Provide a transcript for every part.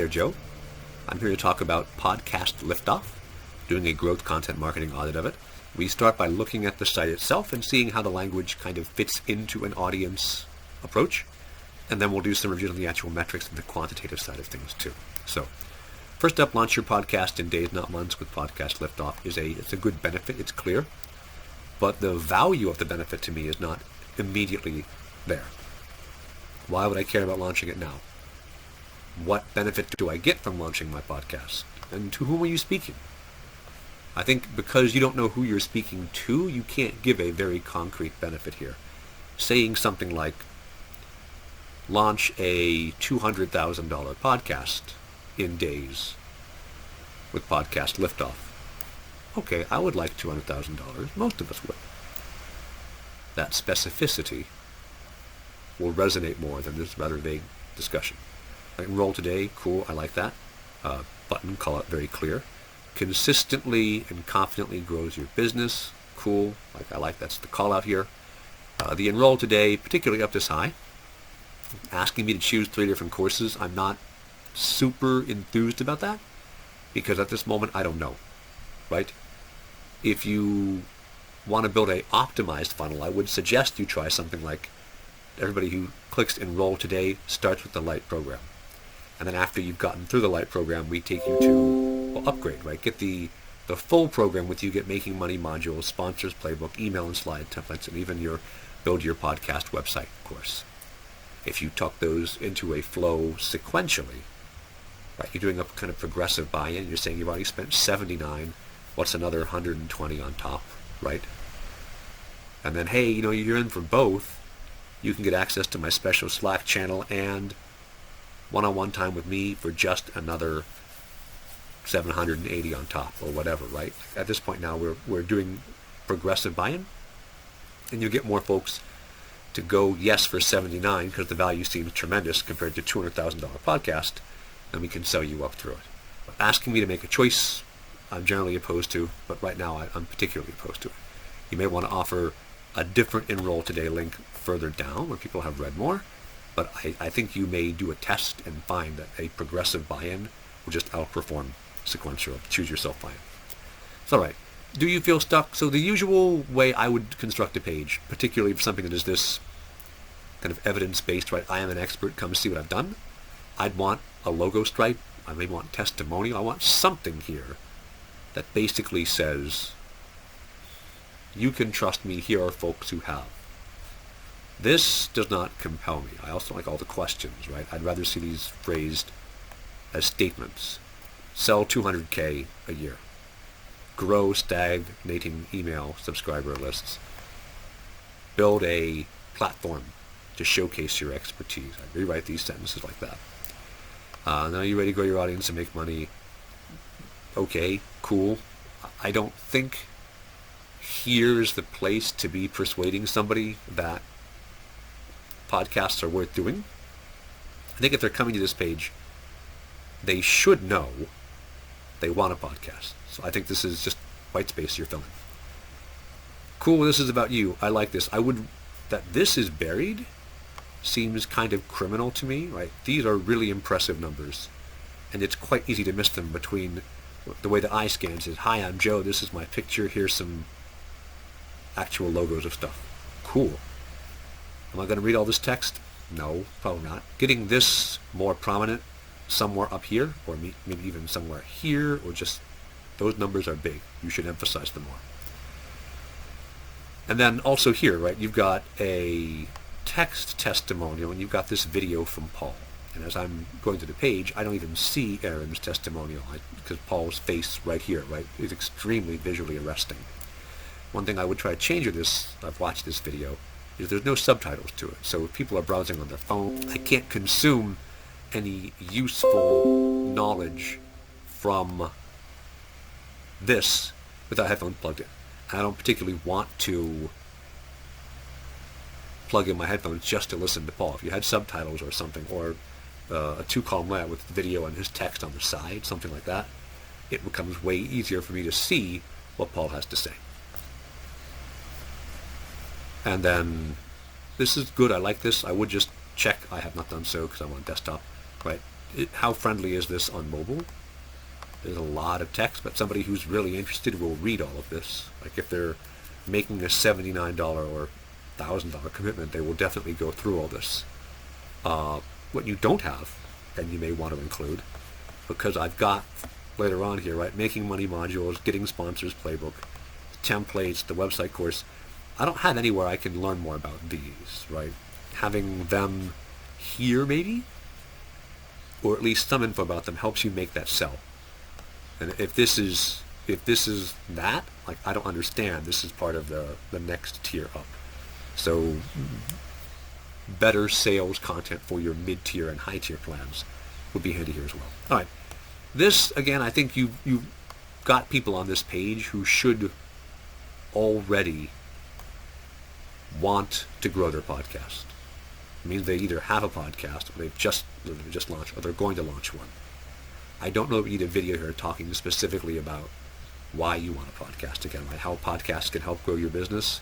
Hey, Joe. I'm here to talk about podcast Liftoff, doing a growth content marketing audit of it. We start by looking at the site itself and seeing how the language kind of fits into an audience approach. And then we'll do some reviews on the actual metrics and the quantitative side of things too. So, first up, launch your podcast in days, not months with Podcast Liftoff. It's a good benefit. It's clear. But the value of the benefit to me is not immediately there. Why would I care about launching it now? What benefit do I get from launching my podcast? And to whom are you speaking? I think because you don't know who you're speaking to, you can't give a very concrete benefit here. Saying something like, launch a $200,000 podcast in days with Podcast Liftoff. Okay, I would like $200,000. Most of us would. That specificity will resonate more than this rather vague discussion. Enroll today, cool, I like that. Button, call it very clear. Consistently and confidently grows your business, cool, I like that's the call out here. The enroll today, particularly up this high, asking me to choose 3 different courses, I'm not super enthused about that, because at this moment I don't know, right? If you want to build a optimized funnel, I would suggest you try something like everybody who clicks enroll today starts with the light program. And then after you've gotten through the light program, we take you to upgrade, right? Get the full program with you get making money modules, sponsors, playbook, email and slide templates, and even your build your podcast website course. If you tuck those into a flow sequentially, right? You're doing a kind of progressive buy-in. You're saying you've already spent $79. What's another $120 on top, right? And then, hey, you're in for both. You can get access to my special Slack channel and one-on-one time with me for just another $780 on top or whatever, right? At this point now, we're doing progressive buy-in, and you get more folks to go yes for $79 because the value seems tremendous compared to $200,000 podcast, and we can sell you up through it. But asking me to make a choice, I'm generally opposed to, but right now I'm particularly opposed to it. You may want to offer a different enroll today link further down where people have read more, but I think you may do a test and find that a progressive buy-in will just outperform sequential choose yourself buy-in. It's all right. Do you feel stuck? So the usual way I would construct a page, particularly for something that is this kind of evidence-based, right? I am an expert, come see what I've done. I'd want a logo stripe. I may want testimonial. I want something here that basically says, you can trust me, here are folks who have. This does not compel me. I also like all the questions, right? I'd rather see these phrased as statements. Sell 200K a year. Grow stagnating email subscriber lists. Build a platform to showcase your expertise. I rewrite these sentences like that. Now you're ready to grow your audience and make money. Okay, cool. I don't think here's the place to be persuading somebody that podcasts are worth doing. I think if they're coming to this page, they should know they want a podcast. So I think this is just white space you're filling. Cool, this is about you. I like this. That this is buried seems kind of criminal to me, right? These are really impressive numbers, and it's quite easy to miss them between the way the eye scans is, hi, I'm Joe, this is my picture, here's some actual logos of stuff. Cool. Am I going to read all this text? No, probably not. Getting this more prominent somewhere up here, or maybe even somewhere here, or just those numbers are big. You should emphasize them more. And then also here, right, you've got a text testimonial, and you've got this video from Paul. And as I'm going to the page, I don't even see Aaron's testimonial, because Paul's face right here, right, is extremely visually arresting. One thing I would try to change with this, I've watched this video, is there's no subtitles to it. So if people are browsing on their phone, I can't consume any useful knowledge from this without headphones plugged in. I don't particularly want to plug in my headphones just to listen to Paul. If you had subtitles or something, or a 2-column layout with the video and his text on the side, something like that, it becomes way easier for me to see what Paul has to say. And then This is good. I like this. I would just check. I have not done so because I'm on desktop. Right. how friendly is this on mobile? There's a lot of text, but somebody who's really interested will read all of this. Like if they're making a $79 or $1,000 commitment, they will definitely go through all this. What you don't have, and you may want to include, because I've got later on here, right, making money modules, getting sponsors playbook, templates, the website course. I don't have anywhere I can learn more about these, right? Having them here maybe, or at least some info about them, helps you make that sell. And if this is that, like, I don't understand. This is part of the next tier up. So better sales content for your mid-tier and high-tier plans would be handy here as well. All right. This, again, I think you've got people on this page who should already want to grow their podcast. It means they either have a podcast, or they've just launched, or they're going to launch one. I don't know if we need a video here talking specifically about why you want a podcast again, right? How podcasts can help grow your business.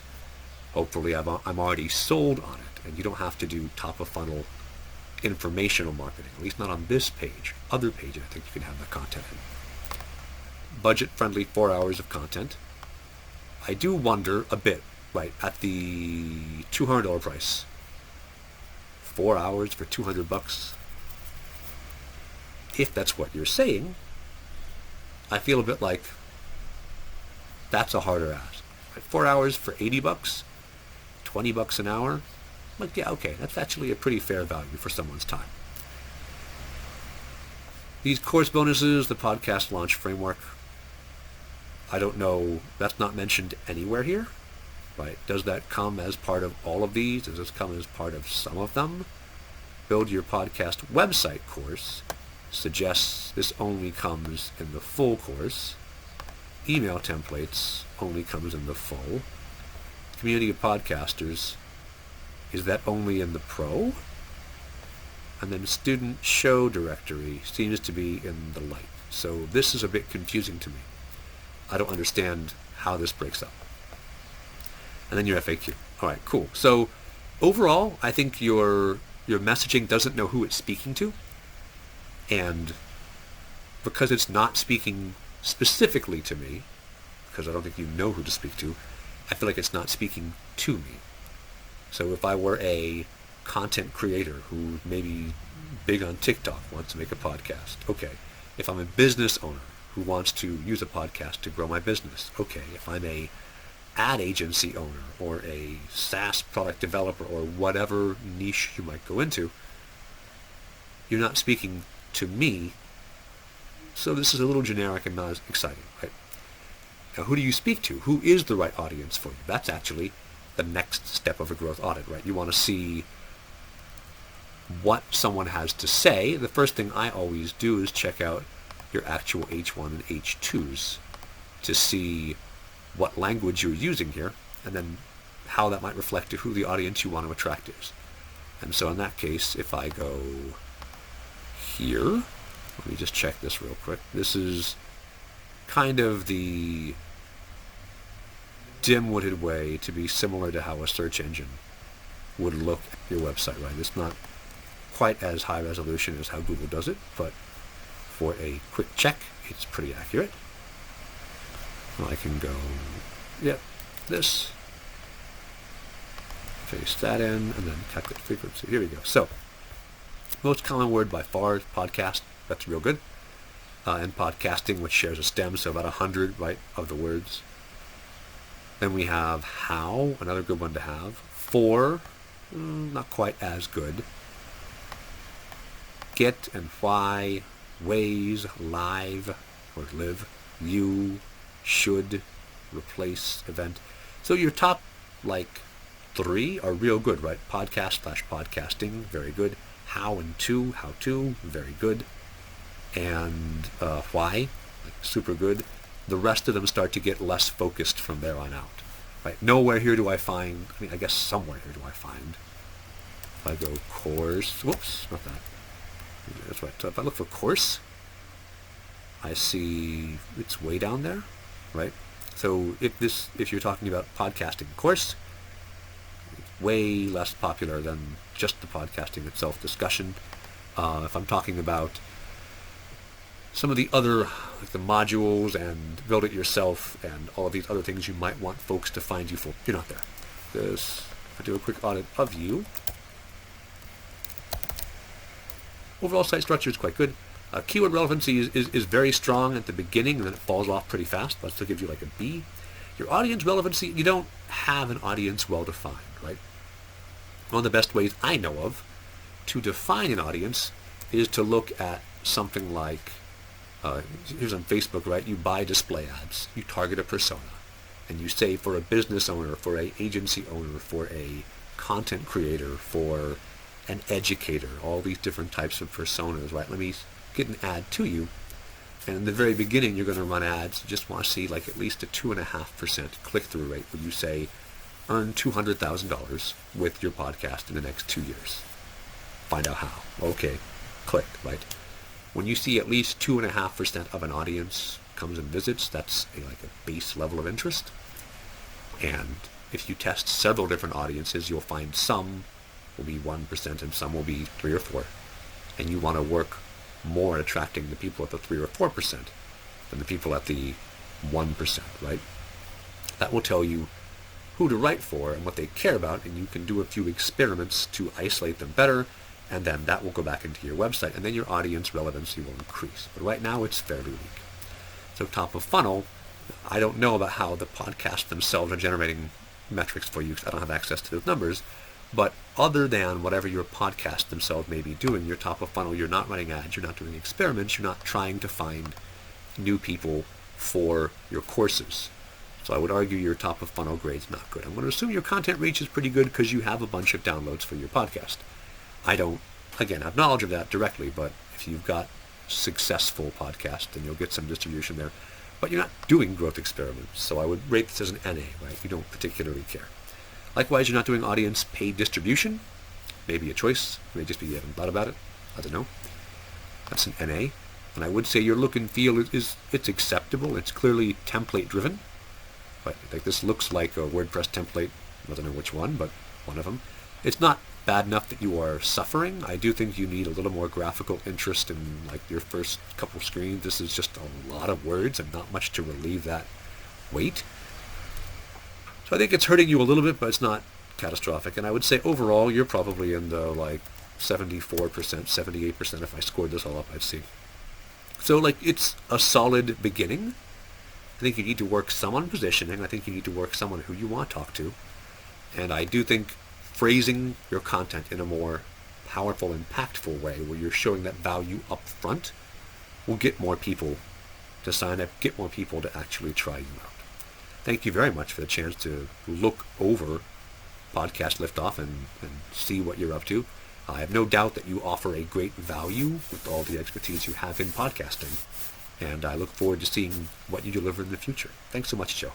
Hopefully I'm already sold on it, and you don't have to do top-of-funnel informational marketing, at least not on this page. Other pages, I think you can have that content in. Budget-friendly 4 hours of content. I do wonder a bit, right, at the $200 price. 4 hours for $200. If that's what you're saying, I feel a bit like that's a harder ask. Right? 4 hours for $80, $20 an hour. Like, yeah, okay, that's actually a pretty fair value for someone's time. These course bonuses, the podcast launch framework, I don't know, that's not mentioned anywhere here, right? Does that come as part of all of these? Does this come as part of some of them? Build Your Podcast Website course suggests this only comes in the full course. Email templates only comes in the full. Community of Podcasters, is that only in the pro? And then student show directory seems to be in the light. So this is a bit confusing to me. I don't understand how this breaks up. And then your FAQ. All right, cool. So overall, I think your messaging doesn't know who it's speaking to. And because it's not speaking specifically to me, because I don't think you know who to speak to, I feel like it's not speaking to me. So if I were a content creator who maybe big on TikTok, wants to make a podcast, okay. If I'm a business owner who wants to use a podcast to grow my business, okay. If I'm a ad agency owner or a SaaS product developer or whatever niche you might go into, you're not speaking to me, so this is a little generic and not as exciting, right? Now, who do you speak to? Who is the right audience for you? That's actually the next step of a growth audit, right? You want to see what someone has to say. The first thing I always do is check out your actual H1 and H2s to see what language you're using here, and then how that might reflect to who the audience you want to attract is. And so in that case, if I go here, let me just check this real quick. This is kind of the dim-witted way to be similar to how a search engine would look at your website, right? It's not quite as high resolution as how Google does it, but for a quick check, it's pretty accurate. I can go, yep, this, paste that in, and then calculate frequency. Here we go. So, most common word by far is podcast. That's real good. And podcasting, which shares a stem, so about 100, right, of the words. Then we have how, another good one to have. For, not quite as good. Get and why, ways, live, or live, you, should, replace, event. So your top, 3 are real good, right? Podcast/podcasting, very good. How and how to, very good. And why, super good. The rest of them start to get less focused from there on out. Right? Nowhere here do I find, I guess somewhere here do I find, if I go course, whoops, not that. That's right. So if I look for course, I see it's way down there, right? So if you're talking about podcasting course, it's way less popular than just the podcasting itself discussion. If I'm talking about some of the other, like the modules and build it yourself and all of these other things you might want folks to find you for, you're not there. If I do a quick audit of you, overall site structure is quite good. Keyword relevancy is very strong at the beginning, and then it falls off pretty fast, but still gives you like a B. Your audience relevancy, you don't have an audience well defined, right? One of the best ways I know of to define an audience is to look at something like, here's on Facebook, right? You buy display ads, you target a persona, and you say for a business owner, for an agency owner, for a content creator, for an educator, all these different types of personas, right? Let me get an ad to you. And in the very beginning, you're going to run ads. You just want to see like at least a 2.5% click-through rate where you say, earn $200,000 with your podcast in the next 2 years. Find out how. Okay, click, right? When you see at least 2.5% of an audience comes and visits, that's like a base level of interest. And if you test several different audiences, you'll find some will be 1% and some will be 3 or 4. And you want to work more at attracting the people at the 3 or 4% than the people at the 1%, right? That will tell you who to write for and what they care about, and you can do a few experiments to isolate them better, and then that will go back into your website, and then your audience relevancy will increase. But right now, it's fairly weak. So top of funnel, I don't know about how the podcasts themselves are generating metrics for you, because I don't have access to those numbers. But other than whatever your podcast themselves may be doing, your top of funnel, you're not running ads, you're not doing experiments, you're not trying to find new people for your courses. So I would argue your top of funnel grade's not good. I'm going to assume your content reach is pretty good because you have a bunch of downloads for your podcast. I don't, again, have knowledge of that directly, but if you've got successful podcast, then you'll get some distribution there. But you're not doing growth experiments, so I would rate this as an NA, right? You don't particularly care. Likewise, you're not doing audience paid distribution. Maybe a choice. It may just be you haven't thought about it. I don't know. That's an NA. And I would say your look and feel it's acceptable. It's clearly template driven. But like this looks like a WordPress template. I don't know which one, but one of them. It's not bad enough that you are suffering. I do think you need a little more graphical interest in like your first couple screens. This is just a lot of words and not much to relieve that weight. So I think it's hurting you a little bit, but it's not catastrophic. And I would say overall, you're probably in the like 74%, 78% if I scored this all up, I'd see. So like it's a solid beginning. I think you need to work some on positioning. I think you need to work some on who you want to talk to. And I do think phrasing your content in a more powerful, impactful way where you're showing that value up front will get more people to sign up, get more people to actually try you out. Thank you very much for the chance to look over Podcast Liftoff and see what you're up to. I have no doubt that you offer a great value with all the expertise you have in podcasting, and I look forward to seeing what you deliver in the future. Thanks so much, Joe.